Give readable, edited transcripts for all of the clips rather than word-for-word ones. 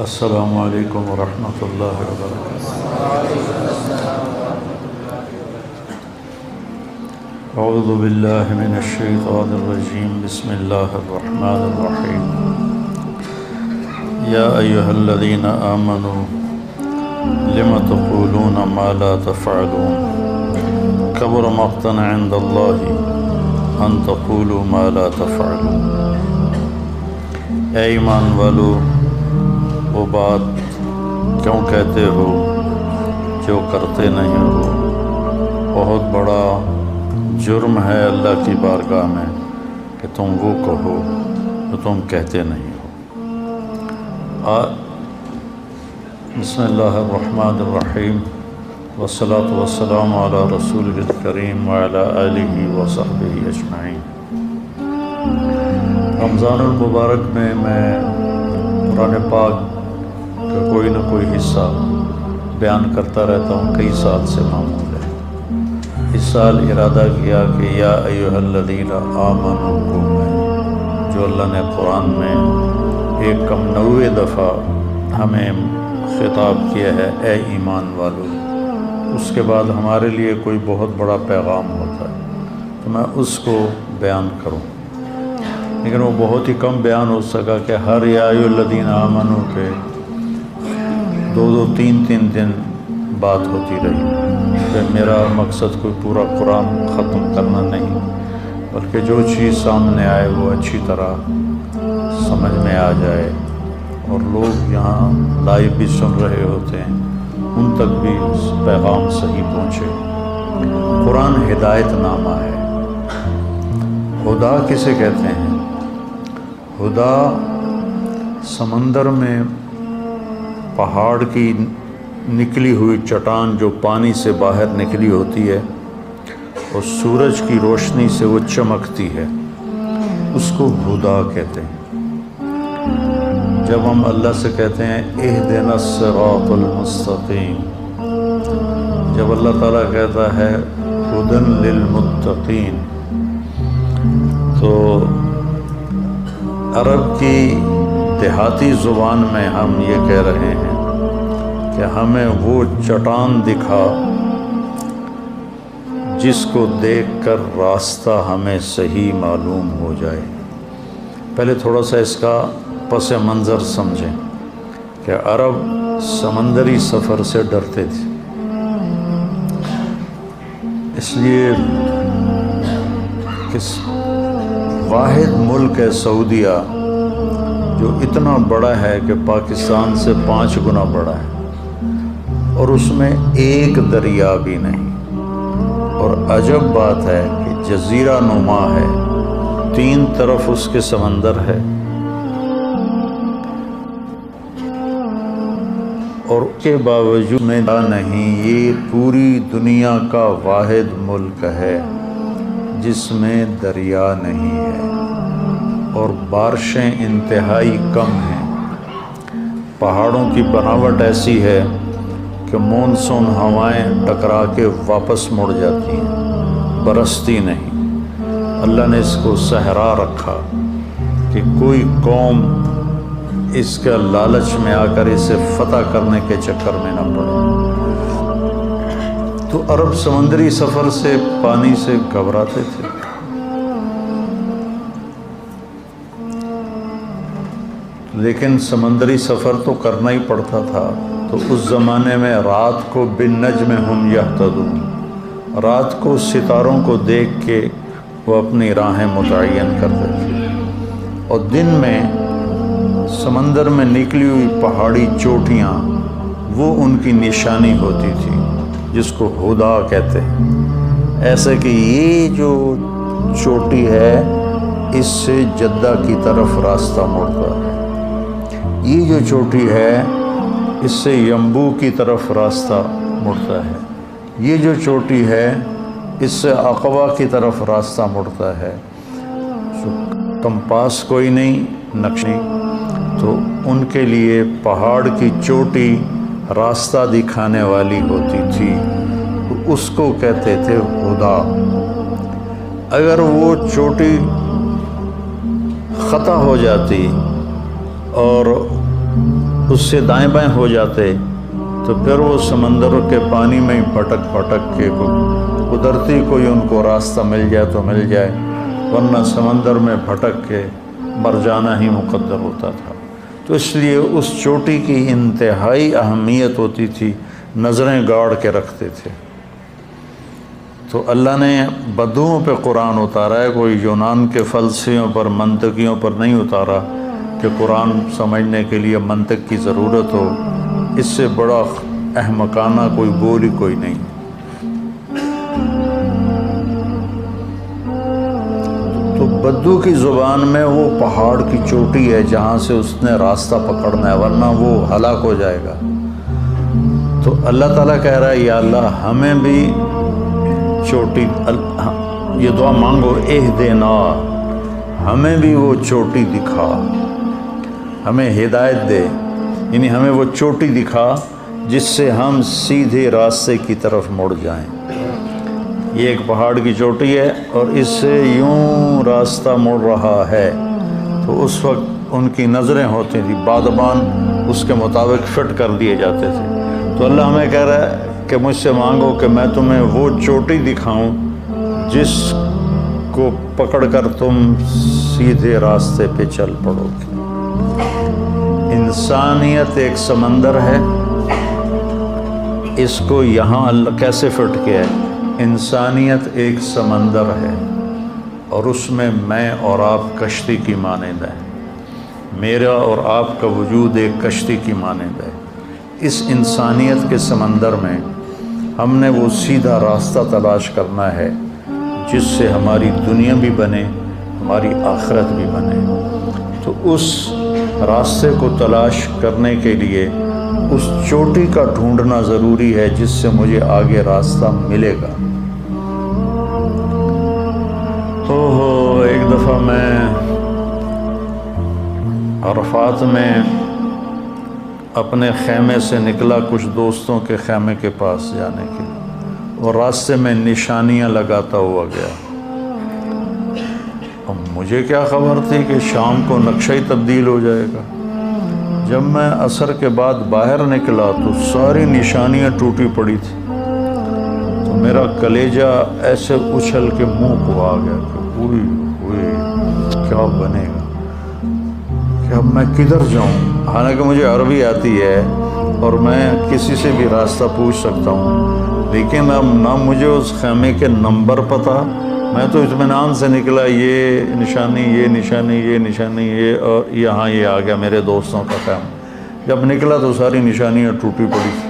السلام علیکم ورحمۃ اللہ وبرکاتہ۔ اعوذ باللہ من الشیطان الرجیم، بسم اللہ الرحمن الرحیم۔ یا ایہا الذین آمنوا لم تقولون ما لا تفعلون کبر مقتا عند اللہ ان تقولوا ما لا تفعلون۔ اے ایمان والو، وہ بات کیوں کہتے ہو جو کرتے نہیں ہو؟ بہت بڑا جرم ہے اللہ کی بارگاہ میں کہ تم وہ کہو جو تم کہتے نہیں ہو۔ بسم اللہ الرحمن الرحیم، والصلاة والسلام علی رسول الکریم وعلی آلہ وصحبہ اجمعین۔ رمضان المبارک میں قرآن پاک کا کوئی نہ کوئی حصہ بیان کرتا رہتا ہوں، کئی سال سے معمول ہے۔ اس سال ارادہ کیا کہ یا ایھا الذین آمنوا کو جو اللہ نے قرآن میں 190 دفعہ ہمیں خطاب کیا ہے، اے ایمان والو، اس کے بعد ہمارے لیے کوئی بہت بڑا پیغام ہوتا ہے تو میں اس کو بیان کروں، لیکن وہ بہت ہی کم بیان ہو سکا کہ ہر یا ایھا الذین آمنوا پہ 2 3 دن بات ہوتی رہی۔ کہ میرا مقصد کوئی پورا قرآن ختم کرنا نہیں، بلکہ جو چیز سامنے آئے وہ اچھی طرح سمجھ میں آ جائے، اور لوگ یہاں لائیو بھی سن رہے ہوتے ہیں، ان تک بھی پیغام صحیح پہنچے۔ قرآن ہدایت نامہ ہے۔ ہدا کسے کہتے ہیں؟ ہدا سمندر میں پہاڑ کی نکلی ہوئی چٹان جو پانی سے باہر نکلی ہوتی ہے اور سورج کی روشنی سے وہ چمکتی ہے، اس کو ہدا کہتے ہیں۔ جب ہم اللہ سے کہتے ہیں اہدنا الصراط المستقیم، جب اللہ تعالیٰ کہتا ہے ہدی للمتقین، تو عرب کی دیہاتی زبان میں ہم یہ کہہ رہے ہیں کہ ہمیں وہ چٹان دکھا جس کو دیکھ کر راستہ ہمیں صحیح معلوم ہو جائے۔ پہلے تھوڑا سا اس کا پس منظر سمجھیں کہ عرب سمندری سفر سے ڈرتے تھے، اس لیے کہ واحد ملک ہے سعودیہ جو اتنا بڑا ہے کہ پاکستان سے 5 گنا بڑا ہے، اور اس میں ایک دریا بھی نہیں، اور عجب بات ہے کہ جزیرہ نما ہے، 3 طرف اس کے سمندر ہے، اور کے باوجود میں نہیں، یہ پوری دنیا کا واحد ملک ہے جس میں دریا نہیں ہے، اور بارشیں انتہائی کم ہیں۔ پہاڑوں کی بناوٹ ایسی ہے کہ مونسون ہوائیں ٹکرا کے واپس مڑ جاتی ہیں، برستی نہیں۔ اللہ نے اس کو صحرا رکھا کہ کوئی قوم اس کا لالچ میں آ کر اسے فتح کرنے کے چکر میں نہ پڑے۔ تو عرب سمندری سفر سے، پانی سے گھبراتے تھے۔ لیکن سمندری سفر تو کرنا ہی پڑتا تھا، تو اس زمانے میں رات کو بالنجم ہم یہتدون، رات کو ستاروں کو دیکھ کے وہ اپنی راہیں متعین کرتے تھے، اور دن میں سمندر میں نکلی ہوئی پہاڑی چوٹیاں وہ ان کی نشانی ہوتی تھی، جس کو ہدا کہتے ہیں۔ ایسے کہ یہ جو چوٹی ہے اس سے جدہ کی طرف راستہ مڑتا ہے، یہ جو چوٹی ہے اس سے یمبو کی طرف راستہ مڑتا ہے، یہ جو چوٹی ہے اس سے عقبہ کی طرف راستہ مڑتا ہے۔ کمپاس کوئی نہیں، نقشہ نہیں، تو ان کے لیے پہاڑ کی چوٹی راستہ دکھانے والی ہوتی تھی، اس کو کہتے تھے ہدا۔ اگر وہ چوٹی خطا ہو جاتی اور اس سے دائیں بائیں ہو جاتے تو پھر وہ سمندر کے پانی میں ہی پھٹک پھٹک کے قدرتی کوئی ان کو راستہ مل جائے تو مل جائے، ورنہ سمندر میں پھٹک کے مر جانا ہی مقدر ہوتا تھا۔ تو اس لیے اس چوٹی کی انتہائی اہمیت ہوتی تھی، نظریں گاڑ کے رکھتے تھے۔ تو اللہ نے بدوؤں پہ قرآن اتارا ہے، کوئی یونان کے فلسفیوں پر، منطقیوں پر نہیں اتارا کہ قرآن سمجھنے کے لیے منطق کی ضرورت ہو۔ اس سے بڑا احمقانہ کوئی بول ہی کوئی نہیں۔ تو بدو کی زبان میں وہ پہاڑ کی چوٹی ہے جہاں سے اس نے راستہ پکڑنا ہے، ورنہ وہ ہلاک ہو جائے گا۔ تو اللہ تعالیٰ کہہ رہا ہے یا اللہ ہمیں بھی چوٹی، یہ دعا مانگو، اہدنا، ہمیں بھی وہ چوٹی دکھا، ہمیں ہدایت دے، یعنی ہمیں وہ چوٹی دکھا جس سے ہم سیدھے راستے کی طرف مڑ جائیں۔ یہ ایک پہاڑ کی چوٹی ہے اور اس سے یوں راستہ مڑ رہا ہے۔ تو اس وقت ان کی نظریں ہوتی تھیں، بادبان اس کے مطابق فٹ کر دیے جاتے تھے۔ تو اللہ ہمیں کہہ رہا ہے کہ مجھ سے مانگو کہ میں تمہیں وہ چوٹی دکھاؤں جس کو پکڑ کر تم سیدھے راستے پہ چل پڑو گے۔ انسانیت ایک سمندر ہے، اس کو یہاں اللہ کیسے فٹ کیا ہے؟ انسانیت ایک سمندر ہے اور اس میں اور آپ کشتی کی مانند ہے، میرا اور آپ کا وجود ایک کشتی کی مانند ہے۔ اس انسانیت کے سمندر میں ہم نے وہ سیدھا راستہ تلاش کرنا ہے جس سے ہماری دنیا بھی بنے، ہماری آخرت بھی بنے۔ تو اس راستے کو تلاش کرنے کے لیے اس چوٹی کا ڈھونڈنا ضروری ہے جس سے مجھے آگے راستہ ملے گا۔ ایک دفعہ میں عرفات میں اپنے خیمے سے نکلا کچھ دوستوں کے خیمے کے پاس جانے کے لیے، اور راستے میں نشانیاں لگاتا ہوا گیا۔ اب مجھے کیا خبر تھی کہ شام کو نقشہ ہی تبدیل ہو جائے گا۔ جب میں عصر کے بعد باہر نکلا تو ساری نشانیاں ٹوٹی پڑی تھی۔ تو میرا کلیجہ ایسے اچھل کے منہ کو آ گیا کہ ہوئی کیا بنے گا، کہ اب میں کدھر جاؤں۔ حالانکہ مجھے عربی آتی ہے اور میں کسی سے بھی راستہ پوچھ سکتا ہوں، لیکن اب نہ مجھے اس خیمے کے نمبر پتہ۔ میں تو اطمینان سے نکلا، یہ نشانی، یہ نشانی، یہ نشانی، یہ، اور یہاں یہ آ گیا میرے دوستوں کا خیمہ۔ جب نکلا تو ساری نشانیاں ٹوٹی پڑی تھی۔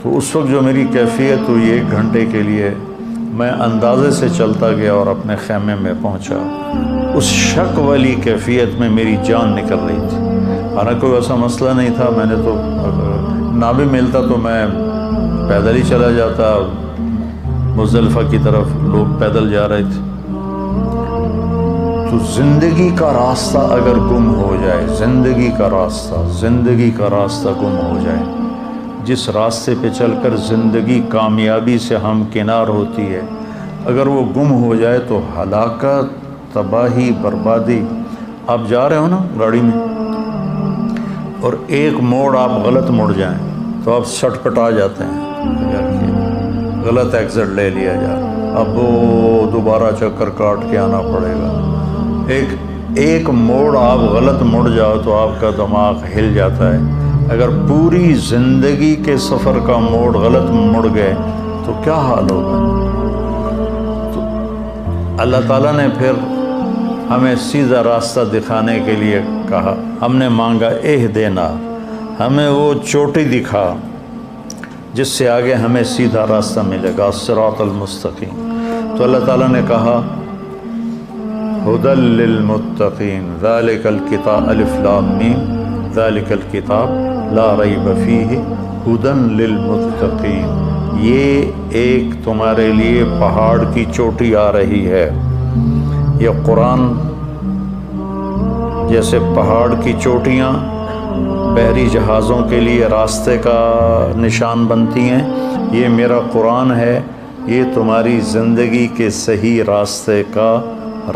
تو اس وقت جو میری کیفیت ہوئی، 1 گھنٹے کے لیے میں اندازے سے چلتا گیا اور اپنے خیمے میں پہنچا۔ اس شک والی کیفیت میں میری جان نکل رہی تھی۔ حالانکہ کوئی ایسا مسئلہ نہیں تھا، میں نے تو نہ بھی ملتا تو میں پیدل ہی چلا جاتا، مزدلفہ کی طرف لوگ پیدل جا رہے تھے۔ تو زندگی کا راستہ اگر گم ہو جائے، زندگی کا راستہ گم ہو جائے، جس راستے پہ چل کر زندگی کامیابی سے ہمکنار ہوتی ہے، اگر وہ گم ہو جائے تو ہلاکت، تباہی، بربادی۔ آپ جا رہے ہو نا گاڑی میں اور ایک موڑ آپ غلط مڑ جائیں تو آپ سٹ پٹا جاتے ہیں، غلط ایگزٹ لے لیا جائے، اب وہ دوبارہ چکر کاٹ کے آنا پڑے گا۔ ایک موڑ آپ غلط مڑ جاؤ تو آپ کا دماغ ہل جاتا ہے۔ اگر پوری زندگی کے سفر کا موڑ غلط مڑ گئے تو کیا حال ہوگا؟ تو اللہ تعالیٰ نے پھر ہمیں سیدھا راستہ دکھانے کے لیے کہا، ہم نے مانگا اہدنا، ہمیں وہ چوٹی دکھا جس سے آگے ہمیں سیدھا راستہ ملے گا، الصراط المستقیم۔ تو اللہ تعالیٰ نے کہا ھدی للمتقین، ذالک الکتاب، الف لام میم، ذالک الکتاب لا ریب فیہ ھدی للمتقین۔ یہ ایک تمہارے لیے پہاڑ کی چوٹی آ رہی ہے۔ یہ قرآن جیسے پہاڑ کی چوٹیاں بحری جہازوں کے لیے راستے کا نشان بنتی ہیں، یہ میرا قرآن ہے، یہ تمہاری زندگی کے صحیح راستے کا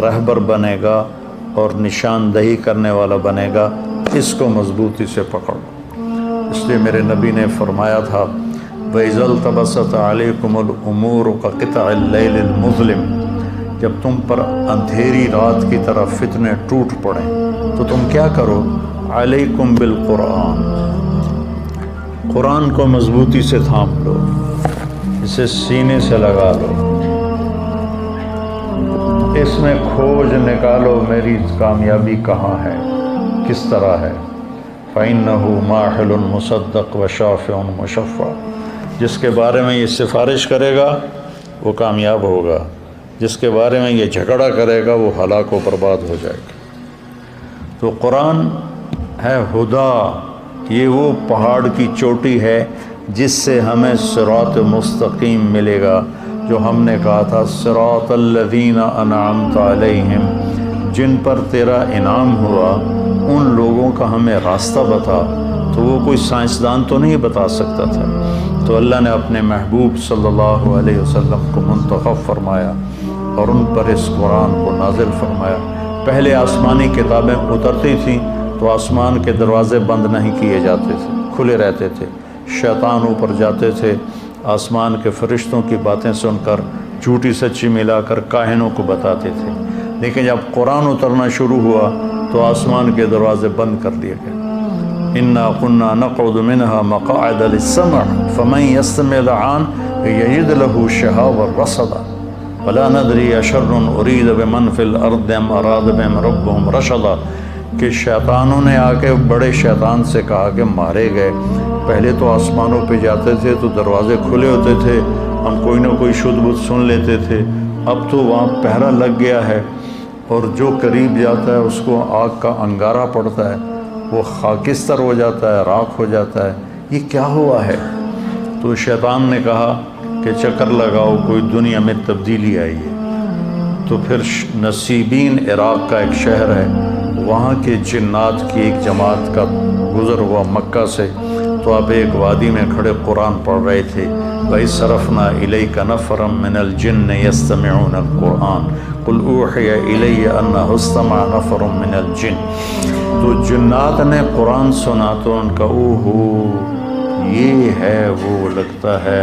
رہبر بنے گا اور نشاندہی کرنے والا بنے گا۔ اس کو مضبوطی سے پکڑ لو۔ اس لیے میرے نبی نے فرمایا تھا وَإِذَا الْتَبَسَتْ عَلَيْكُمُ الْأُمُورُ كَقِطْعِ اللَّيْلِ الْمُظْلِمِ، جب تم پر اندھیری رات کی طرح فتنے ٹوٹ پڑیں تو تم کیا کرو؟ علیکم بالقرآن، قرآن کو مضبوطی سے تھام لو، اسے سینے سے لگا لو، اس میں کھوج نکالو میری کامیابی کہاں ہے، کس طرح ہے۔ فَإِنَّهُ مَاحِلٌ مُصَدَّقٌ وَشَافِعٌ مُشَفَّعٌ، جس کے بارے میں یہ سفارش کرے گا وہ کامیاب ہوگا، جس کے بارے میں یہ جھگڑا کرے گا وہ ہلاک و برباد ہو جائے گا۔ تو قرآن ہے ہدا، یہ وہ پہاڑ کی چوٹی ہے جس سے ہمیں صراط مستقیم ملے گا، جو ہم نے کہا تھا صراط الذین انعمت علیہم، جن پر تیرا انعام ہوا ان لوگوں کا ہمیں راستہ بتا۔ تو وہ کوئی سائنسدان تو نہیں بتا سکتا تھا، تو اللہ نے اپنے محبوب صلی اللہ علیہ وسلم کو منتخب فرمایا اور ان پر اس قرآن کو نازل فرمایا۔ پہلے آسمانی کتابیں اترتی تھیں تو آسمان کے دروازے بند نہیں کیے جاتے تھے، کھلے رہتے تھے، شیطان اوپر جاتے تھے، آسمان کے فرشتوں کی باتیں سن کر جھوٹی سچی ملا کر کاہنوں کو بتاتے تھے۔ لیکن جب قرآن اترنا شروع ہوا تو آسمان کے دروازے بند کر دیے گئے۔ اِنَّا كُنَّا نَقْعُدُ مِنْهَا مَقَاعِدَ لِلسَّمْعِ فَمَنْ يَسْتَمِعِ الْآنَ يَجِدْ لَهُ شِهَابًا رَّصَدًا وَلَا نَدْرِي أَشَرٌّ أُرِيدَ بِمَنْ فِي الْأَرْضِ أَمْ أَرَادَ بِهِمْ رَبُّهُمْ رَشَدًا، کہ شیطانوں نے آ کے بڑے شیطان سے کہا کہ مارے گئے، پہلے تو آسمانوں پہ جاتے تھے تو دروازے کھلے ہوتے تھے، ہم کوئی نہ کوئی شدھ بدھ سن لیتے تھے، اب تو وہاں پہرا لگ گیا ہے اور جو قریب جاتا ہے اس کو آگ کا انگارہ پڑتا ہے، وہ خاکستر ہو جاتا ہے، راکھ ہو جاتا ہے، یہ کیا ہوا ہے؟ تو شیطان نے کہا کہ چکر لگاؤ، کوئی دنیا میں تبدیلی آئی ہے۔ تو پھر نصیبین عراق کا ایک شہر ہے، وہاں کے جنات کی ایک جماعت کا گزر ہوا مکہ سے، تو آپ ایک وادی میں کھڑے قرآن پڑھ رہے تھے وَإِصْرَفْنَا إِلَيْكَ نَفَرًا مِنَ الْجِنِّ يَسْتَمِعُونَ الْقُرْآنَ قُلْ أُوحِيَ إِلَيَّ أَنَّهُ اسْتَمَعَ نَفَرٌ مِنَ الْجِنِّ، تو جنات نے قرآن سنا تو ان کا اوہو، یہ ہے وہ لگتا ہے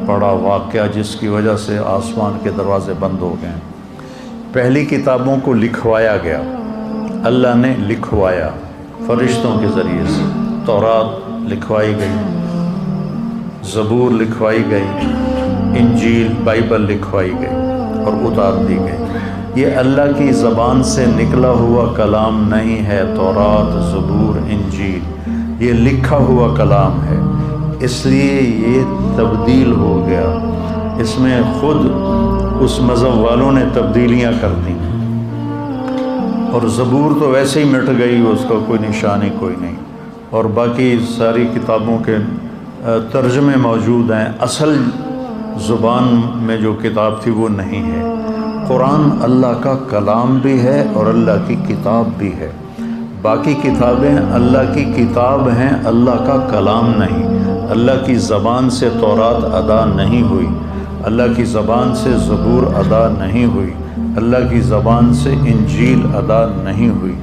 بڑا واقعہ جس کی وجہ سے آسمان کے دروازے بند ہو گئے۔ پہلی کتابوں کو لکھوایا گیا، اللہ نے لکھوایا فرشتوں کے ذریعے سے، تورات لکھوائی گئی، زبور لکھوائی گئی، انجیل بائبل لکھوائی گئی اور اتار دی گئی۔ یہ اللہ کی زبان سے نکلا ہوا کلام نہیں ہے، تورات زبور انجیل یہ لکھا ہوا کلام ہے، اس لیے یہ تبدیل ہو گیا، اس میں خود اس مذہب والوں نے تبدیلیاں کر دیں، اور زبور تو ویسے ہی مٹ گئی، اس کا کوئی نشانی کوئی نہیں، اور باقی ساری کتابوں کے ترجمے موجود ہیں، اصل زبان میں جو کتاب تھی وہ نہیں ہے۔ قرآن اللہ کا کلام بھی ہے اور اللہ کی کتاب بھی ہے، باقی کتابیں اللہ کی کتاب ہیں، اللہ کا کلام نہیں۔ اللہ کی زبان سے تورات ادا نہیں ہوئی، اللہ کی زبان سے زبور ادا نہیں ہوئی، اللہ کی زبان سے انجیل ادا نہیں ہوئی۔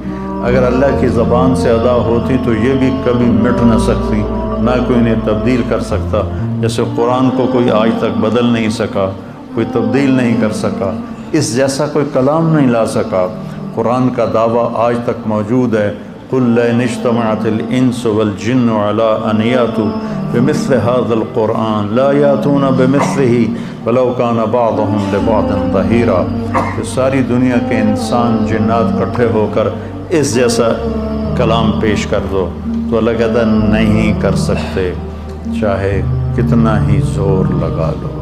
اگر اللہ کی زبان سے ادا ہوتی تو یہ بھی کبھی مٹ نہ سکتی، نہ کوئی انہیں تبدیل کر سکتا، جیسے قرآن کو کوئی آج تک بدل نہیں سکا، کوئی تبدیل نہیں کر سکا، اس جیسا کوئی کلام نہیں لا سکا۔ قرآن کا دعویٰ آج تک موجود ہے، قُلْ لَئِنِ اجْتَمَعَتِ الْإِنسُ وَالْجِنُّ عَلَىٰ أَنْ يَأْتُوا بِمِثْلِ هَٰذَا الْقُرْآنِ لَا يَأْتُونَ بِمِثْلِهِ وَلَوْ كَانَ بَعْضُهُمْ لِبَعْضٍ ظَهِيرًا، کہ ساری دنیا کے انسان جنات اکٹھے ہو کر اس جیسا کلام پیش کر دو، تو اللہ کہتا ہے نہیں کر سکتے، چاہے کتنا ہی زور لگا لو،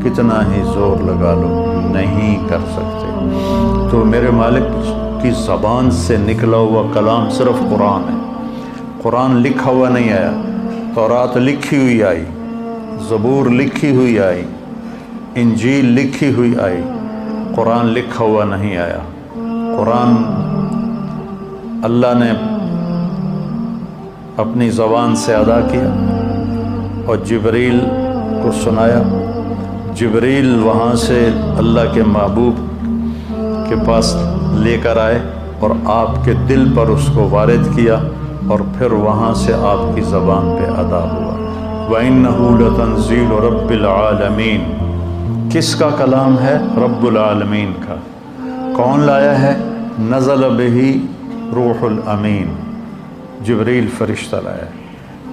کتنا ہی زور لگا لو، نہیں کر سکتے۔ تو میرے مالک کی زبان سے نکلا ہوا کلام صرف قرآن ہے، قرآن لکھا ہوا نہیں آیا، تورات لکھی ہوئی آئی، زبور لکھی ہوئی آئی، انجیل لکھی ہوئی آئی، قرآن لکھا ہوا نہیں آیا۔ قرآن اللہ نے اپنی زبان سے ادا کیا اور جبریل کو سنایا، جبریل وہاں سے اللہ کے محبوب کے پاس لے کر آئے اور آپ کے دل پر اس کو وارد کیا اور پھر وہاں سے آپ کی زبان پہ ادا ہوا۔ وَإِنَّهُ لَتَنزِيلُ رَبِّ الْعَالَمِينَ، کس کا کلام ہے؟ رب العالمین کا۔ کون لایا ہے؟ نزل بہ روح الامین، جبریل فرشتہ لایا ہے۔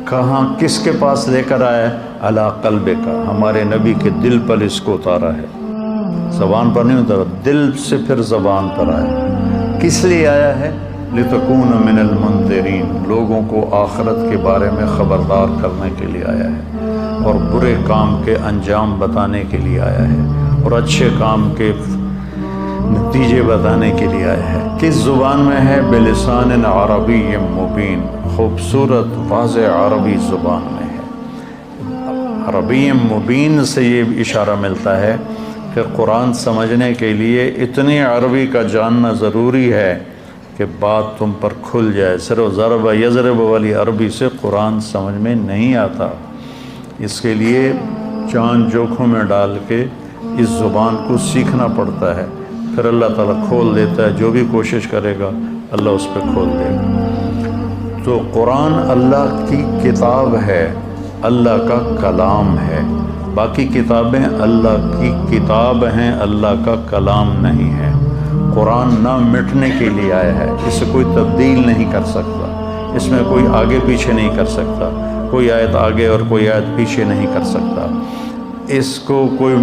کہاں کس کے پاس لے کر آیا ہے؟ علی قلبک، ہمارے نبی کے دل پر اس کو اتارا ہے، زبان پر نہیں اتارا، دل سے پھر زبان پر آیا۔ کس لیے آیا ہے؟ لتکون من المنذرین، لوگوں کو آخرت کے بارے میں خبردار کرنے کے لیے آیا ہے، اور برے کام کے انجام بتانے کے لیے آیا ہے، اور اچھے کام کے نتیجے بتانے کے لیے آیا ہے۔ کس زبان میں ہے؟ بلسان عربی مبین، خوبصورت واضح عربی زبان میں ہے۔ عربی مبین سے یہ اشارہ ملتا ہے کہ قرآن سمجھنے کے لیے اتنی عربی کا جاننا ضروری ہے کہ بات تم پر کھل جائے۔ صرف ضرب یضرب والی عربی سے قرآن سمجھ میں نہیں آتا، اس کے لیے جان جوکھوں میں ڈال کے اس زبان کو سیکھنا پڑتا ہے، پھر اللہ تعالیٰ کھول دیتا ہے۔ جو بھی کوشش کرے گا اللہ اس پہ کھول دے گا۔ تو قرآن اللہ کی کتاب ہے، اللہ کا کلام ہے۔ باقی کتابیں اللہ کی کتاب ہیں، اللہ کا کلام نہیں ہے۔ قرآن نہ مٹنے کے لیے آیا ہے، اسے کوئی تبدیل نہیں کر سکتا، اس میں کوئی آگے پیچھے نہیں کر سکتا، کوئی آیت آگے اور کوئی آیت پیچھے نہیں کر سکتا، اس کو کوئی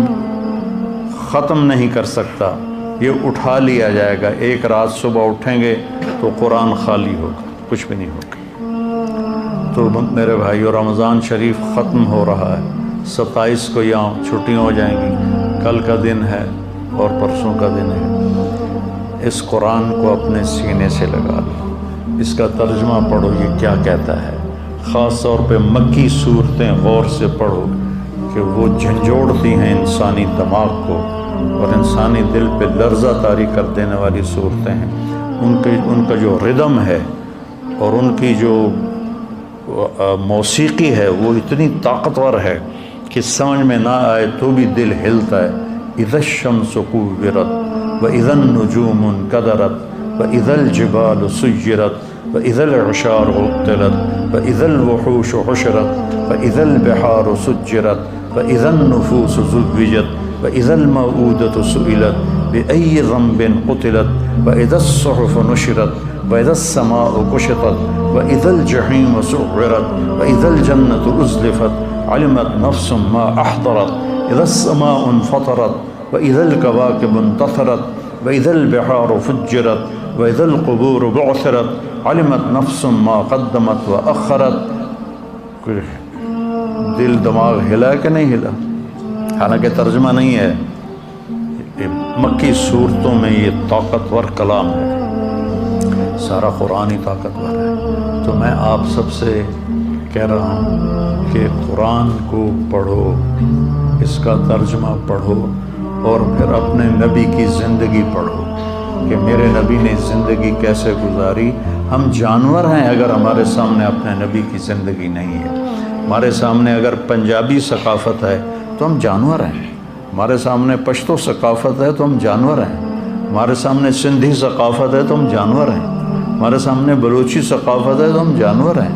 ختم نہیں کر سکتا۔ یہ اٹھا لیا جائے گا، ایک رات صبح اٹھیں گے تو قرآن خالی ہوگا، کچھ بھی نہیں ہوگا۔ تو میرے بھائیو، رمضان شریف ختم ہو رہا ہے، 27 کو یہاں چھٹیاں ہو جائیں گی، کل کا دن ہے اور پرسوں کا دن ہے۔ اس قرآن کو اپنے سینے سے لگا لو، اس کا ترجمہ پڑھو، یہ کیا کہتا ہے۔ خاص طور پہ مکی صورتیں غور سے پڑھو کہ وہ جھنجھوڑتی ہیں انسانی دماغ کو اور انسانی دل پہ لرزہ طاری کر دینے والی صورتیں ہیں۔ ان کا جو ردم ہے اور ان کی جو موسیقی ہے وہ اتنی طاقتور ہے کہ سمجھ میں نہ آئے تو بھی دل ہلتا ہے۔ اذا الشمس كورت واذا النجوم انكدرت واذا الجبال سيرت واذا العشار عطلت واذا الوحوش حشرت واذا البحار سجرت واذا النفوس زوجت واذا الموءودة سئلت بأي ذنب قتلت واذا الصحف نشرت واذا السماء كشطت واذا الجحيم سعرت واذا الجنة أزلفت علمت نفس ما احضرت اذا السماء انفطرت واذا الكواكب انتثرت واذا البحار فجرت واذا القبور بعثرت علمت نفس ما قدمت واخرت۔ دل دماغ ہلا کہ نہیں ہلا؟ حالانکہ ترجمہ نہیں ہے، مکی صورتوں میں یہ طاقتور کلام ہے، سارا قرآن ہی طاقتور ہے۔ تو میں آپ سب سے کہہ رہا ہوں کہ قرآن کو پڑھو، اس کا ترجمہ پڑھو، اور پھر اپنے نبی کی زندگی پڑھو کہ میرے نبی نے زندگی کیسے گزاری۔ ہم جانور ہیں اگر ہمارے سامنے اپنے نبی کی زندگی نہیں ہے۔ ہمارے سامنے اگر پنجابی ثقافت ہے تو ہم جانور ہیں، ہمارے سامنے پشتو ثقافت ہے تو ہم جانور ہیں، ہمارے سامنے سندھی ثقافت ہے تو ہم جانور ہیں، ہمارے سامنے بلوچی ثقافت ہے تو ہم جانور ہیں۔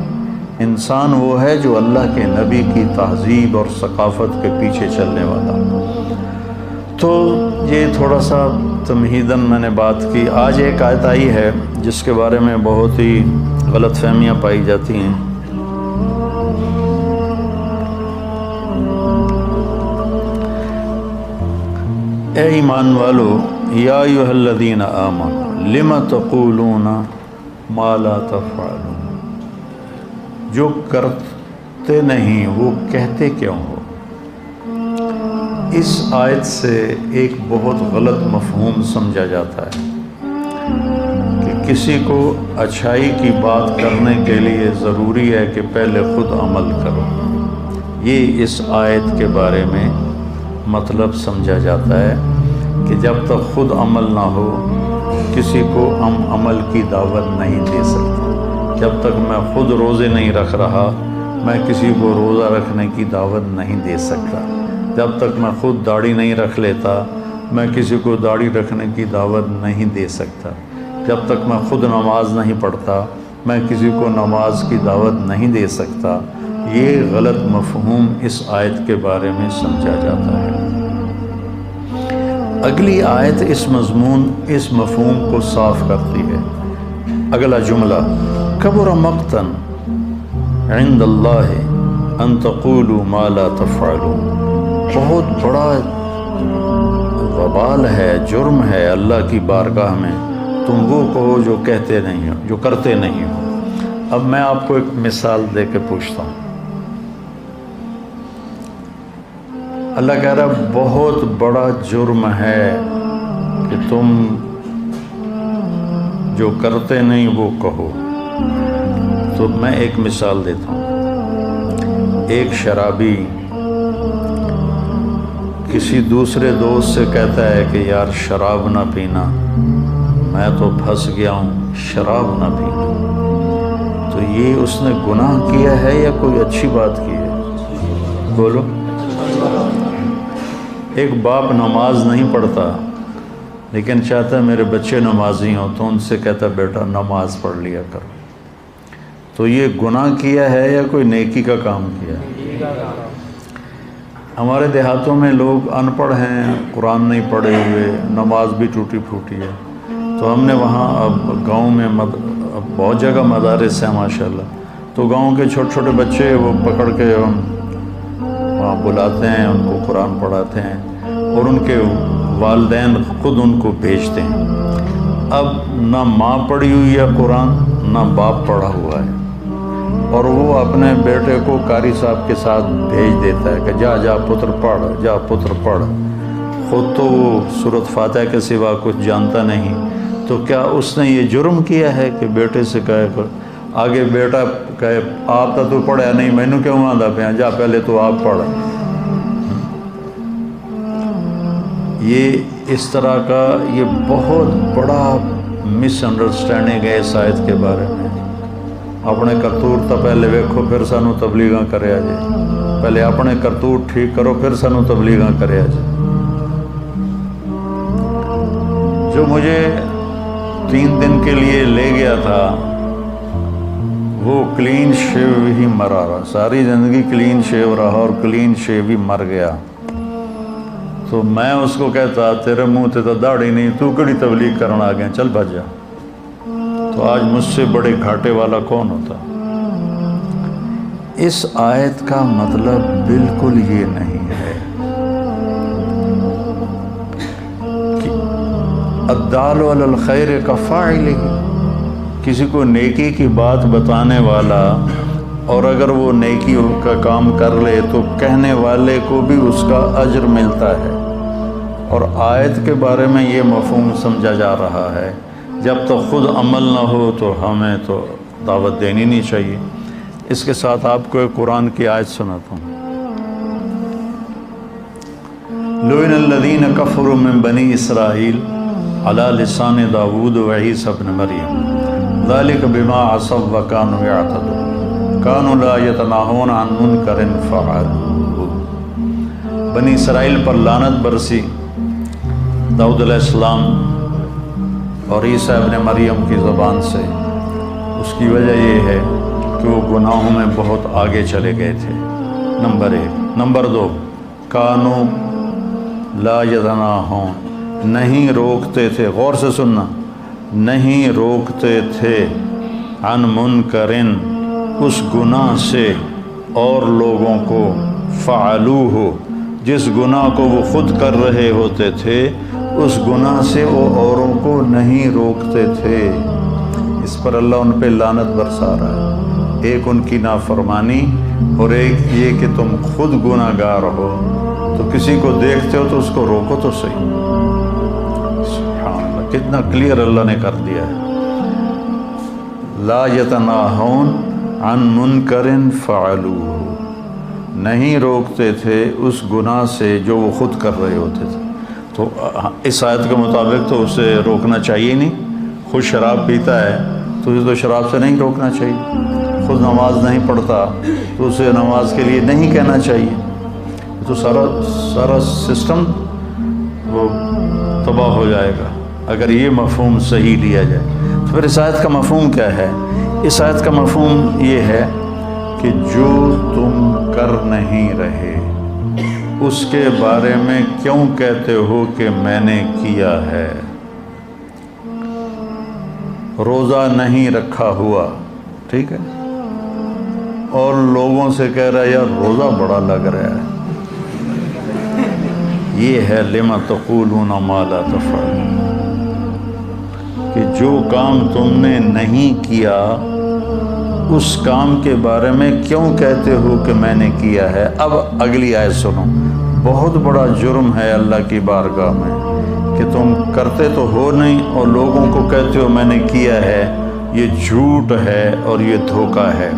انسان وہ ہے جو اللہ کے نبی کی تہذیب اور ثقافت کے پیچھے چلنے والا۔ تو یہ تھوڑا سا تمہیداً میں نے بات کی۔ آج ایک آیت آئی ہے جس کے بارے میں بہت ہی غلط فہمیاں پائی جاتی ہیں۔ اے ایمان والو، یا ایھا الذین آمنوا لم تقولون ما لا تفعلون، جو کرتے نہیں وہ کہتے کیوں ہو۔ اس آیت سے ایک بہت غلط مفہوم سمجھا جاتا ہے کہ کسی کو اچھائی کی بات کرنے کے لیے ضروری ہے کہ پہلے خود عمل کرو۔ یہ اس آیت کے بارے میں مطلب سمجھا جاتا ہے کہ جب تک خود عمل نہ ہو کسی کو ہم عمل کی دعوت نہیں دے سکتے۔ جب تک میں خود روزے نہیں رکھ رہا میں کسی کو روزہ رکھنے کی دعوت نہیں دے سکتا۔ جب تک میں خود داڑھی نہیں رکھ لیتا میں کسی کو داڑھی رکھنے کی دعوت نہیں دے سکتا۔ جب تک میں خود نماز نہیں پڑھتا میں کسی کو نماز کی دعوت نہیں دے سکتا. یہ غلط مفہوم اس آیت کے بارے میں سمجھا جاتا ہے. اگلی آیت اس مفہوم کو صاف کرتی ہے. اگلا جملہ کبر مقتا عند اللہ ان تقولوا ما لا تفعلون. بہت بڑا وبال ہے، جرم ہے اللہ کی بارگاہ میں تم وہ کہو جو کہتے نہیں ہو، جو کرتے نہیں ہو. اب میں آپ کو ایک مثال دے کے پوچھتا ہوں. اللہ کہہ رہا ہے بہت بڑا جرم ہے کہ تم جو کرتے نہیں وہ کہو. تو میں ایک مثال دیتا ہوں. ایک شرابی کسی دوسرے دوست سے کہتا ہے کہ یار شراب نہ پینا، میں تو پھنس گیا ہوں، شراب نہ پینا. تو یہ اس نے گناہ کیا ہے یا کوئی اچھی بات کی ہے؟ بولو. ایک باپ نماز نہیں پڑھتا لیکن چاہتا ہے میرے بچے نمازی ہوں، تو ان سے کہتا بیٹا نماز پڑھ لیا کرو. تو یہ گناہ کیا ہے یا کوئی نیکی کا کام کیا ہے؟ ہمارے دیہاتوں میں لوگ ان پڑھ ہیں، قرآن نہیں پڑھے ہوئے، نماز بھی ٹوٹی پھوٹی ہے. تو ہم نے وہاں اب گاؤں میں اب بہت جگہ مدارس ہیں ماشاءاللہ. تو گاؤں کے چھوٹے چھوٹے بچے وہ پکڑ کے ہم وہاں بلاتے ہیں، ان کو قرآن پڑھاتے ہیں اور ان کے والدین خود ان کو بھیجتے ہیں. اب نہ ماں پڑھی ہوئی ہے قرآن، نہ باپ پڑھا ہوا ہے، اور وہ اپنے بیٹے کو قاری صاحب کے ساتھ بھیج دیتا ہے کہ جا پتر پڑھ، جا پتر پڑھ. خود تو وہ سورۃ فاتحہ کے سوا کچھ جانتا نہیں. تو کیا اس نے یہ جرم کیا ہے کہ بیٹے سے کہے آگے بیٹا کہے آپ تو پڑھیا نہیں، مینوں کیوں آندا پیا، جا پہلے تو آپ پڑھ. یہ اس طرح کا یہ بہت بڑا مس انڈرسٹینڈنگ ہے اس آیت کے بارے میں. اپنے کرتوت تو پہلے ویکھو پھر سانو تبلیغاں کریا جے. پہلے اپنے کرتوت ٹھیک کرو پھر سانو تبلیغاں کریا جے. جو مجھے 3 دن کے لیے لے گیا تھا وہ کلین شیو ہی مرا رہا، ساری زندگی کلین شیو رہا اور کلین شیو ہی مر گیا. تو میں اس کو کہتا تیرے منہ تے تو داڑھی نہیں، تو کڑی تبلیغ کرنا آ گیا، چل بھج جا. تو آج مجھ سے بڑے گھاٹے والا کون ہوتا؟ اس آیت کا مطلب بالکل یہ نہیں ہے کہ الدال علی الخیر کفاعلہ، کسی کو نیکی کی بات بتانے والا اور اگر وہ نیکی کا کام کر لے تو کہنے والے کو بھی اس کا اجر ملتا ہے. اور آیت کے بارے میں یہ مفہوم سمجھا جا رہا ہے جب تک خود عمل نہ ہو تو ہمیں تو دعوت دینی نہیں چاہیے. اس کے ساتھ آپ کو ایک قرآن کی آیت سناتا ہوں. لعن الذین کفروا من بنی اسرائیل علی لسان داود و عیسی ابن مریم ذلک بما عصوا وکانوا یعتدون کانوا لا یتناہون عن منکر فعلوہ. بنی اسرائیل پر لعنت برسی داؤد علیہ السلام اور عیسیٰ ابن مریم کی زبان سے. اس کی وجہ یہ ہے کہ وہ گناہوں میں بہت آگے چلے گئے تھے. نمبر 1. نمبر 2. کانوا لا یتناہون، نہیں روکتے تھے، غور سے سننا، نہیں روکتے تھے عن منکرن، اس گناہ سے اور لوگوں کو، فعلوہ، جس گناہ کو وہ خود کر رہے ہوتے تھے اس گناہ سے وہ اوروں کو نہیں روکتے تھے. اس پر اللہ ان پہ لعنت برسا رہا ہے. ایک ان کی نافرمانی اور ایک یہ کہ تم خود گناہ گار ہو تو کسی کو دیکھتے ہو تو اس کو روکو تو صحیح. سبحان اللہ، کتنا کلیئر اللہ نے کر دیا ہے. لا یتناہون عن منکر فعلوہ، نہیں روکتے تھے اس گناہ سے جو وہ خود کر رہے ہوتے تھے. تو اس آیت کے مطابق تو اسے روکنا چاہیے نہیں. خود شراب پیتا ہے تو اسے تو شراب سے نہیں روکنا چاہیے. خود نماز نہیں پڑھتا تو اسے نماز کے لیے نہیں کہنا چاہیے. تو سارا سسٹم وہ تباہ ہو جائے گا. اگر یہ مفہوم صحیح لیا جائے تو پھر اس آیت کا مفہوم کیا ہے؟ اس آیت کا مفہوم یہ ہے کہ جو تم کر نہیں رہے اس کے بارے میں کیوں کہتے ہو کہ میں نے کیا ہے؟ روزہ نہیں رکھا ہوا، ٹھیک ہے، اور لوگوں سے کہہ رہا ہے یار روزہ بڑا لگ رہا ہے، یہ ہے لما تقولون ما لا تفعلون، کہ جو کام تم نے نہیں کیا اس کام کے بارے میں کیوں کہتے ہو کہ میں نے کیا ہے۔ اب اگلی آیت سنو، بہت بڑا جرم ہے اللہ کی بارگاہ میں کہ تم کرتے تو ہو نہیں اور لوگوں کو کہتے ہو میں نے کیا ہے، یہ جھوٹ ہے اور یہ دھوکہ ہے،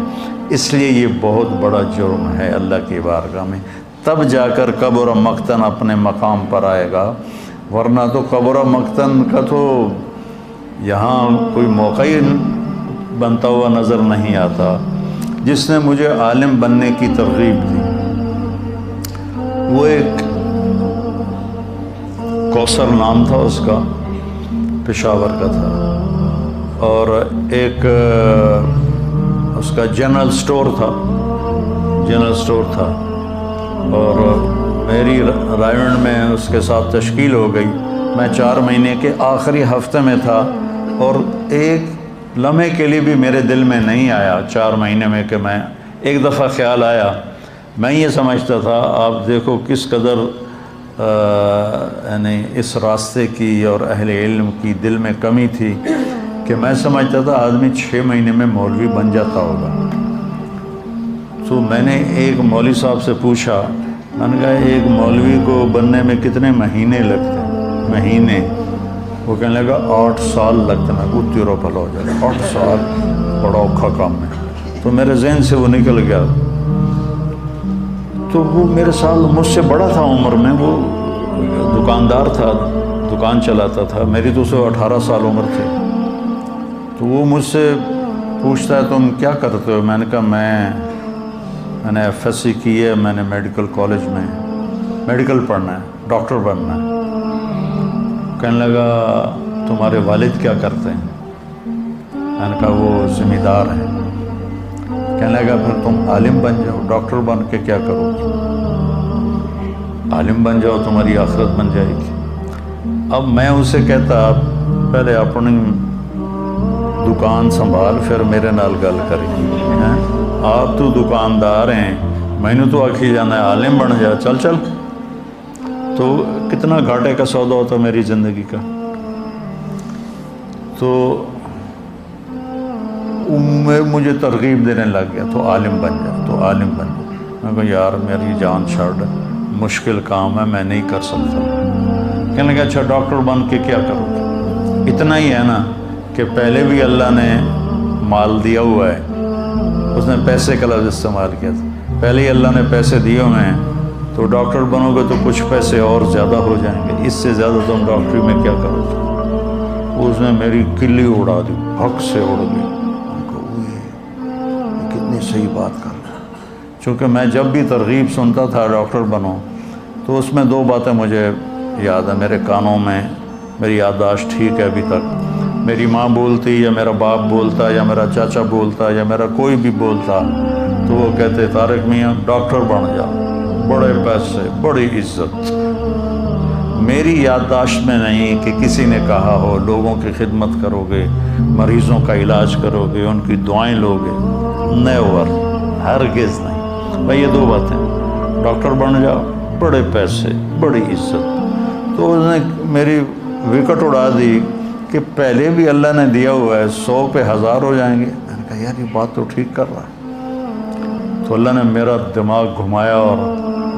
اس لیے یہ بہت بڑا جرم ہے اللہ کی بارگاہ میں۔ تب جا کر کبر مقتن اپنے مقام پر آئے گا، ورنہ تو کبر مقتن کا تو یہاں کوئی موقع ہی بنتا ہوا نظر نہیں آتا۔ جس نے مجھے عالم بننے کی ترغیب دی وہ ایک کوثر نام تھا اس کا، پشاور کا تھا، اور ایک اس کا جنرل سٹور تھا، اور میری رائمنڈ میں اس کے ساتھ تشکیل ہو گئی۔ میں 4 مہینے کے آخری ہفتے میں تھا اور ایک لمحے کے لیے بھی میرے دل میں نہیں آیا 4 مہینے میں کہ میں، ایک دفعہ خیال آیا، میں یہ سمجھتا تھا، آپ دیکھو کس قدر یعنی اس راستے کی اور اہل علم کی دل میں کمی تھی کہ میں سمجھتا تھا آدمی 6 مہینے میں مولوی بن جاتا ہوگا۔ تو میں نے ایک مولوی صاحب سے پوچھا، میں نے کہا ایک مولوی کو بننے میں کتنے مہینے لگتے ہیں؟ مہینے؟ وہ کہنے لگا 8 سال لگتے ہیں۔ وہ تیرو پھل ہو جائے گا، 8 سال بڑا اوکھا کام ہے۔ تو میرے ذہن سے وہ نکل گیا۔ تو وہ میرے سال مجھ سے بڑا تھا عمر میں، وہ دکاندار تھا، دکان چلاتا تھا، میری تو اسے 18 سال عمر تھی۔ تو وہ مجھ سے پوچھتا ہے تم کیا کرتے ہو؟ میں نے کہا میں نے FSc کی ہے، میں نے میڈیکل کالج میں میڈیکل پڑھنا ہے، ڈاکٹر بننا ہے۔ کہنے لگا تمہارے والد کیا کرتے ہیں؟ میں نے کہا وہ ذمہ دار ہیں۔ کہنے لگا پھر تم عالم بن جاؤ، ڈاکٹر بن کے کیا کرو گے؟ عالم بن جاؤ، تمہاری آخرت بن جائے گی۔ اب میں اسے کہتا پہلے اپنی دکان سنبھال پھر میرے نال گل کریں، آپ تو دکاندار ہیں، میں نے تو آکھی جانا ہے عالم بن جا، چل۔ تو کتنا گھاٹے کا سودا ہوتا میری زندگی کا۔ تو مجھے ترغیب دینے لگ گیا، تو عالم بن جا۔ میں کہا یار میری جان چھوڑ، مشکل کام ہے، میں نہیں کر سکتا۔ کہنے لگا اچھا ڈاکٹر بن کے کیا کرو گے؟ اتنا ہی ہے نا کہ پہلے بھی اللہ نے مال دیا ہوا ہے، اس نے پیسے کا لفظ استعمال کیا تھا، پہلے ہی اللہ نے پیسے دیے ہوئے ہیں، تو ڈاکٹر بنو گے تو کچھ پیسے اور زیادہ ہو جائیں گے، اس سے زیادہ تم ڈاکٹری میں کیا کرو گے؟ اس نے میری کلی اڑا دی، حق سے اڑ گئی۔ کتنی صحیح بات کر رہا ہے۔ چونکہ میں جب بھی ترغیب سنتا تھا ڈاکٹر بنو، تو اس میں 2 باتیں مجھے یاد ہیں، میرے کانوں میں، میری یادداشت ٹھیک ہے ابھی تک، میری ماں بولتی یا میرا باپ بولتا یا میرا چاچا بولتا یا میرا کوئی بھی بولتا، تو وہ کہتے طارق میاں ڈاکٹر بن جا، بڑے پیسے، بڑی عزت۔ میری یادداشت میں نہیں کہ کسی نے کہا ہو لوگوں کی خدمت کرو گے، مریضوں کا علاج کرو گے، ان کی دعائیں لو گے، نیور، ہرگز نہیں۔ بھائی یہ 2 باتیں، ڈاکٹر بن جاؤ، بڑے پیسے، بڑی عزت۔ تو اس نے میری وکٹ اڑا دی کہ پہلے بھی اللہ نے دیا ہوا ہے، 100 پہ 1000 ہو جائیں گے۔ میں نے کہا یار یہ بات تو ٹھیک کر رہا ہے۔ تو اللہ نے میرا دماغ گھمایا اور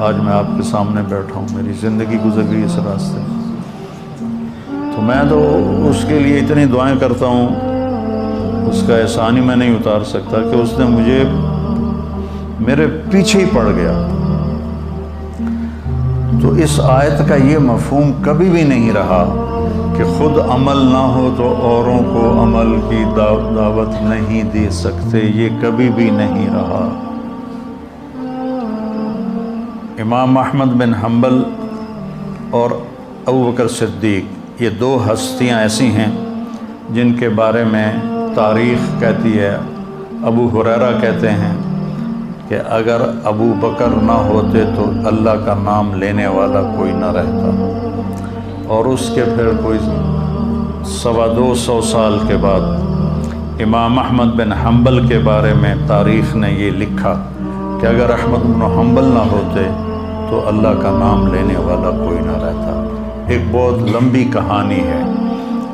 آج میں آپ کے سامنے بیٹھا ہوں، میری زندگی گزر گئی اس راستے۔ تو میں تو اس کے لیے اتنی دعائیں کرتا ہوں، اس کا احسان ہی میں نہیں اتار سکتا کہ اس نے مجھے میرے پیچھے ہی پڑ گیا۔ تو اس آیت کا یہ مفہوم کبھی بھی نہیں رہا کہ خود عمل نہ ہو تو اوروں کو عمل کی دعوت نہیں دے سکتے، یہ کبھی بھی نہیں رہا۔ امام احمد بن حنبل اور ابو بکر صدیق یہ دو ہستیاں ایسی ہیں جن کے بارے میں تاریخ کہتی ہے، ابو ہریرہ کہتے ہیں کہ اگر ابو بکر نہ ہوتے تو اللہ کا نام لینے والا کوئی نہ رہتا، اور اس کے پھر کوئی 250 سال کے بعد امام احمد بن حنبل کے بارے میں تاریخ نے یہ لکھا کہ اگر احمد بن حنبل نہ ہوتے تو اللہ کا نام لینے والا کوئی نہ رہتا۔ ایک بہت لمبی کہانی ہے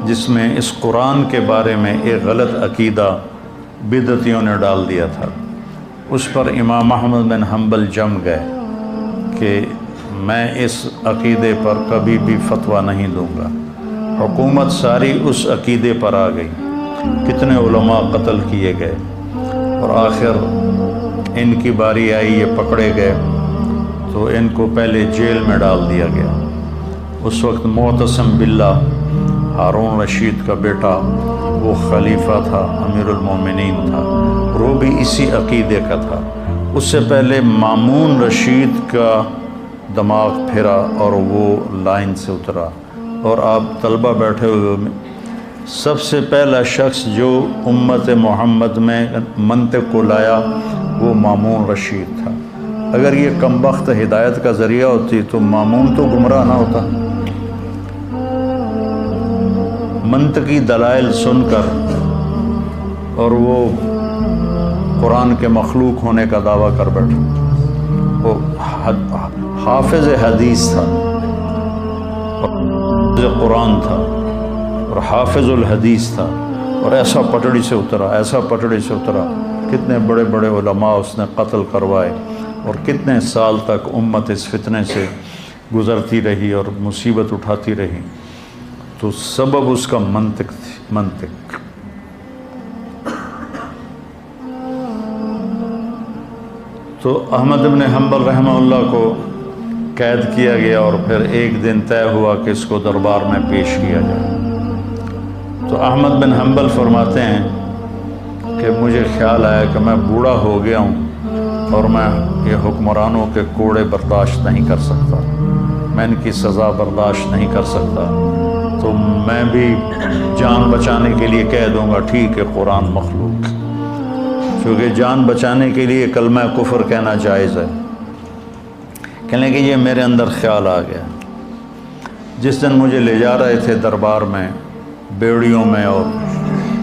جس میں اس قرآن کے بارے میں ایک غلط عقیدہ بدعتیوں نے ڈال دیا تھا، اس پر امام احمد بن حنبل جم گئے کہ میں اس عقیدے پر کبھی بھی فتویٰ نہیں دوں گا۔ حکومت ساری اس عقیدے پر آ گئی، کتنے علماء قتل کیے گئے، اور آخر ان کی باری آئی، یہ پکڑے گئے تو ان کو پہلے جیل میں ڈال دیا گیا۔ اس وقت معتصم باللہ ہارون رشید کا بیٹا وہ خلیفہ تھا، امیر المومنین تھا، اور وہ بھی اسی عقیدے کا تھا۔ اس سے پہلے مامون رشید کا دماغ پھرا اور وہ لائن سے اترا، اور آپ طلبہ بیٹھے ہوئے، سب سے پہلا شخص جو امت محمد میں منطق کو لایا وہ مامون رشید تھا۔ اگر یہ کمبخت ہدایت کا ذریعہ ہوتی تو مامون تو گمراہ نہ ہوتا۔ منطقی دلائل سن کر، اور وہ قرآن کے مخلوق ہونے کا دعویٰ کر بیٹھا۔ وہ حافظ حدیث تھا، حافظ قرآن تھا، اور حافظ الحدیث تھا، اور ایسا پٹڑی سے اترا، ایسا پٹڑی سے اترا، کتنے بڑے بڑے علماء اس نے قتل کروائے، اور کتنے سال تک امت اس فتنے سے گزرتی رہی اور مصیبت اٹھاتی رہی۔ تو سبب اس کا منطق تھی، منطق۔ تو احمد بن حنبل رحمہ اللہ کو قید کیا گیا، اور پھر ایک دن طے ہوا کہ اس کو دربار میں پیش کیا جائے۔ تو احمد بن حنبل فرماتے ہیں کہ مجھے خیال آیا کہ میں بوڑھا ہو گیا ہوں اور میں یہ حکمرانوں کے کوڑے برداشت نہیں کر سکتا، میں ان کی سزا برداشت نہیں کر سکتا، تو میں بھی جان بچانے کے لیے کہہ دوں گا ٹھیک ہے قرآن مخلوق، کیونکہ جان بچانے کے لیے کلمہ کفر کہنا جائز ہے۔ کہنے کہ یہ میرے اندر خیال آ گیا۔ جس دن مجھے لے جا رہے تھے دربار میں، بیڑیوں میں اور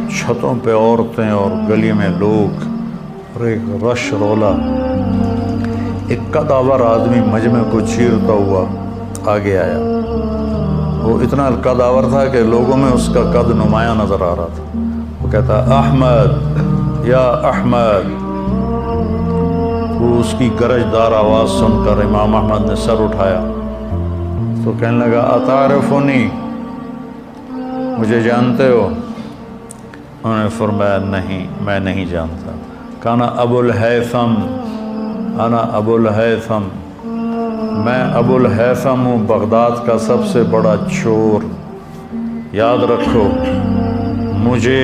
چھتوں پہ عورتیں اور گلی میں لوگ اور ایک رش رولا، ایک قدآور آدمی مجمع کو چیرتا ہوا آگے آیا۔ وہ اتنا قدآور تھا کہ لوگوں میں اس کا قد نمایاں نظر آ رہا تھا۔ وہ کہتا احمد یا احمد۔ وہ اس کی گرجدار آواز سن کر امام احمد نے سر اٹھایا تو کہنے لگا اتعرفنی، مجھے جانتے ہو؟ انہوں نے فرمایا نہیں، میں نہیں جانتا۔ کانا ابو الہیثم، انا ابو الہیثم، میں ابو الہیثم ہوں، بغداد کا سب سے بڑا چور۔ یاد رکھو مجھے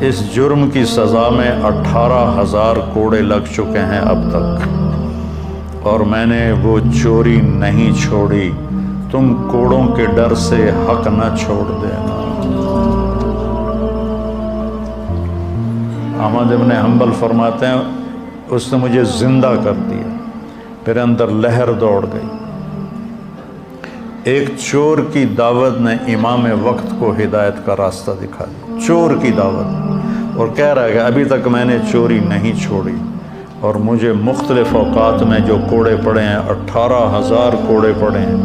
اس جرم کی سزا میں 18,000 کوڑے لگ چکے ہیں اب تک، اور میں نے وہ چوری نہیں چھوڑی، تم کوڑوں کے ڈر سے حق نہ چھوڑ دینا۔ احمد بن حنبل فرماتے ہیں اس نے مجھے زندہ کر دیا، میرے اندر لہر دوڑ گئی۔ ایک چور کی دعوت نے امام وقت کو ہدایت کا راستہ دکھا دیا، چور کی دعوت، اور کہہ رہا ہے کہ ابھی تک میں نے چوری نہیں چھوڑی، اور مجھے مختلف اوقات میں جو کوڑے پڑے ہیں 18,000 کوڑے پڑے ہیں،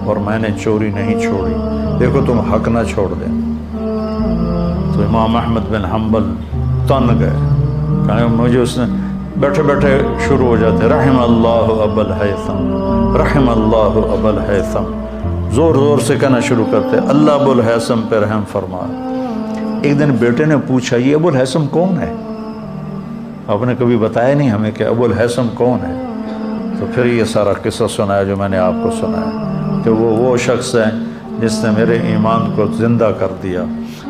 اور میں نے چوری نہیں چھوڑی، دیکھو تم حق نہ چھوڑ دیں۔ تو امام احمد بن حنبل تن گئے، کہا مجھے اس نے بیٹھے بیٹھے شروع ہو جاتے رحم اللہ ابا الہیثم، رحم اللہ ابا الہیثم، زور زور سے کہنا شروع کرتے اللہ ابو الہیثم پہ رحم فرما۔ ایک دن بیٹے نے پوچھا یہ ابو الہیثم کون ہے؟ آپ نے کبھی بتایا نہیں ہمیں کہ ابو الہیثم کون ہے؟ تو پھر یہ سارا قصہ سنایا جو میں نے آپ کو سنایا کہ وہ شخص ہے جس نے میرے ایمان کو زندہ کر دیا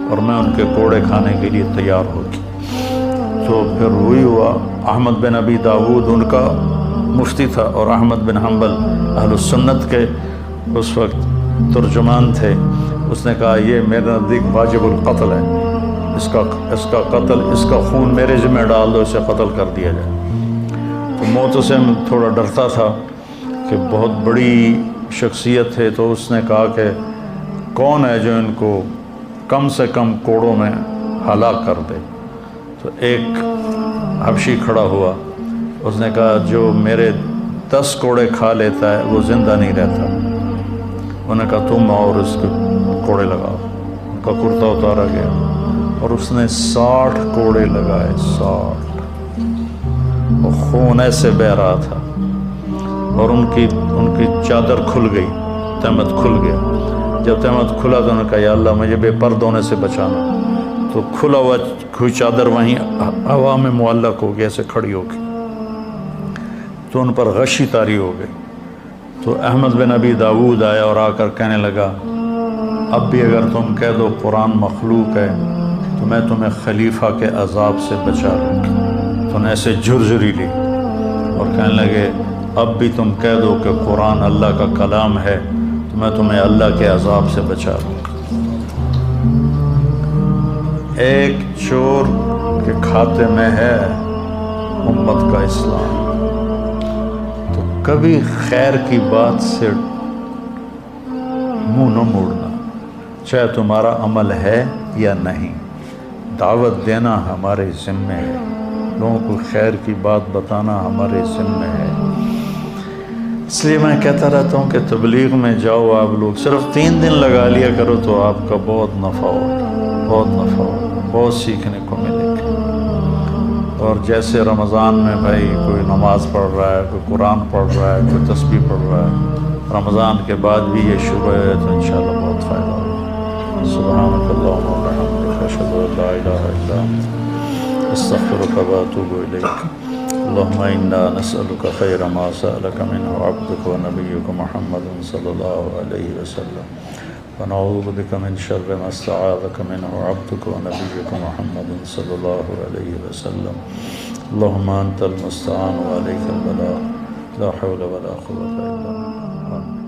اور میں ان کے کوڑے کھانے کے لیے تیار ہو گیا۔ تو پھر وہی ہوا، احمد بن ابی داود ان کا مفتی تھا، اور احمد بن حنبل اہل السنت کے اس وقت ترجمان تھے، اس نے کہا یہ میرے نزدیک واجب القتل ہے، اس کا قتل، اس کا خون میرے ذمہ ڈال دو، اسے قتل کر دیا جائے۔ تو معتصم تھوڑا ڈرتا تھا کہ بہت بڑی شخصیت ہے، تو اس نے کہا کہ کون ہے جو ان کو کم سے کم کوڑوں میں ہلاک کر دے؟ تو ایک حبشی کھڑا ہوا، اس نے کہا جو میرے 10 کوڑے کھا لیتا ہے وہ زندہ نہیں رہتا۔ انہوں نے کہا تم اور اس کے کوڑے لگاؤ۔ ان کا کرتا اتارا گیا اور اس نے 60 کوڑے لگائے، 60، اور خون ایسے بہہ رہا تھا، اور ان کی چادر کھل گئی، تہمت کھل گیا۔ جب تہمت کھلا تو انہوں نے کہا یا اللہ مجھے بے پردہ ہونے سے بچانا۔ تو کھلا ہوا کوئی چادر وہیں ہوا میں معلق ہو گیا، ایسے کھڑی ہو گئی، تو ان پر غشی طاری ہو گئی۔ تو احمد بن ابی داود آیا اور آ کر کہنے لگا اب بھی اگر تم کہہ دو قرآن مخلوق ہے تو میں تمہیں خلیفہ کے عذاب سے بچا لوں گی۔ تو انہیں ایسے جھرجھری لی اور کہنے لگے اب بھی تم کہہ دو کہ قرآن اللہ کا کلام ہے تو میں تمہیں اللہ کے عذاب سے بچا لوں گا۔ ایک چور کے کھاتے میں ہے امت کا اسلام، تو کبھی خیر کی بات سے منہ نہ موڑنا، چاہے تمہارا عمل ہے یا نہیں۔ دعوت دینا ہمارے ذمہ ہے، لوگوں کو خیر کی بات بتانا ہمارے ذمہ ہے۔ اس لیے میں کہتا رہتا ہوں کہ تبلیغ میں جاؤ آپ لوگ، صرف 3 دن لگا لیا کرو تو آپ کا بہت نفع ہوگا، بہت نفع ہوگا، بہت سیکھنے کو ملے گا۔ اور جیسے رمضان میں بھائی کوئی نماز پڑھ رہا ہے، کوئی قرآن پڑھ رہا ہے، کوئی تسبیح پڑھ رہا ہے، رمضان کے بعد بھی یہ شروع ہے تو انشاءاللہ بہت فائدہ ہوگا۔ سبحانک اللہم و بحمدک، اشہد ان لا الہ الا انت، استغفرک و اتوب الیک۔ اللہم انا نسألک خیر ما سألک منہ عبدک و نبیک محمد صلی اللہ علیہ وسلم، ونعوذ بک من شر ما استعاذک منہ عبدک و نبیک محمد صلی اللہ علیہ وسلم۔ اللہم انت المستعان و علیک البلاغ، لا حول ولا قوة الا باللہ۔